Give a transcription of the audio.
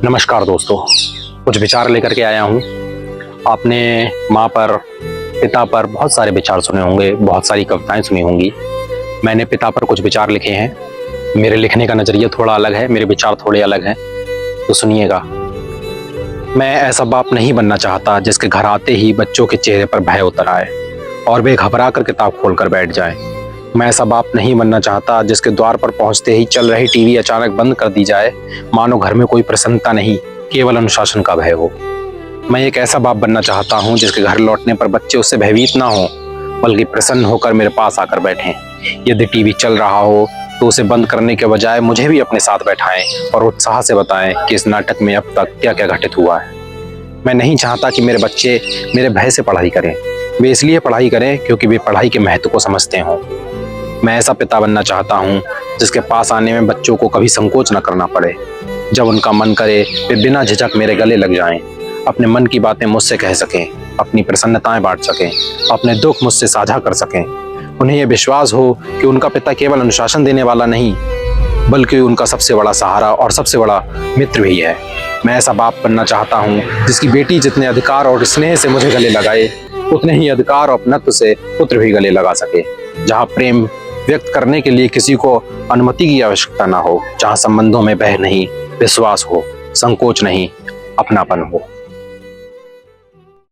नमस्कार दोस्तों, कुछ विचार लेकर के आया हूँ। आपने माँ पर, पिता पर बहुत सारे विचार सुने होंगे, बहुत सारी कविताएं सुनी होंगी। मैंने पिता पर कुछ विचार लिखे हैं। मेरे लिखने का नज़रिया थोड़ा अलग है, मेरे विचार थोड़े अलग हैं, तो सुनिएगा। मैं ऐसा बाप नहीं बनना चाहता जिसके घर आते ही बच्चों के चेहरे पर भय उतर आए और वे घबरा कर किताब खोल कर बैठ जाए। मैं ऐसा बाप नहीं बनना चाहता जिसके द्वार पर पहुंचते ही चल रही टीवी अचानक बंद कर दी जाए, मानो घर में कोई प्रसन्नता नहीं, केवल अनुशासन का भय हो। मैं एक ऐसा बाप बनना चाहता हूं जिसके घर लौटने पर बच्चे उससे भयभीत ना हो, बल्कि प्रसन्न होकर मेरे पास आकर बैठें। यदि टीवी चल रहा हो तो उसे बंद करने के बजाय मुझे भी अपने साथ बैठाएं और उत्साह से बताएं कि इस नाटक में अब तक क्या क्या घटित हुआ है। मैं नहीं चाहता कि मेरे बच्चे मेरे भय से पढ़ाई करें। वे इसलिए पढ़ाई करें क्योंकि वे पढ़ाई के महत्व को समझते हों। मैं ऐसा पिता बनना चाहता हूँ जिसके पास आने में बच्चों को कभी संकोच न करना पड़े। जब उनका मन करे वे बिना झिझक मेरे गले लग जाएं, अपने मन की बातें मुझसे कह सकें, अपनी प्रसन्नताएं बांट सकें, अपने दुख मुझसे साझा कर सकें। उन्हें यह विश्वास हो कि उनका पिता केवल अनुशासन देने वाला नहीं, बल्कि उनका सबसे बड़ा सहारा और सबसे बड़ा मित्र भी है। मैं ऐसा बाप बनना चाहता हूँ जिसकी बेटी जितने अधिकार और स्नेह से मुझे गले लगाए, उतने ही अधिकार और अपनत्व से पुत्र भी गले लगा सके। जहाँ प्रेम व्यक्त करने के लिए किसी को अनुमति की आवश्यकता ना हो, जहाँ संबंधों में भय नहीं, विश्वास हो, संकोच नहीं, अपनापन हो।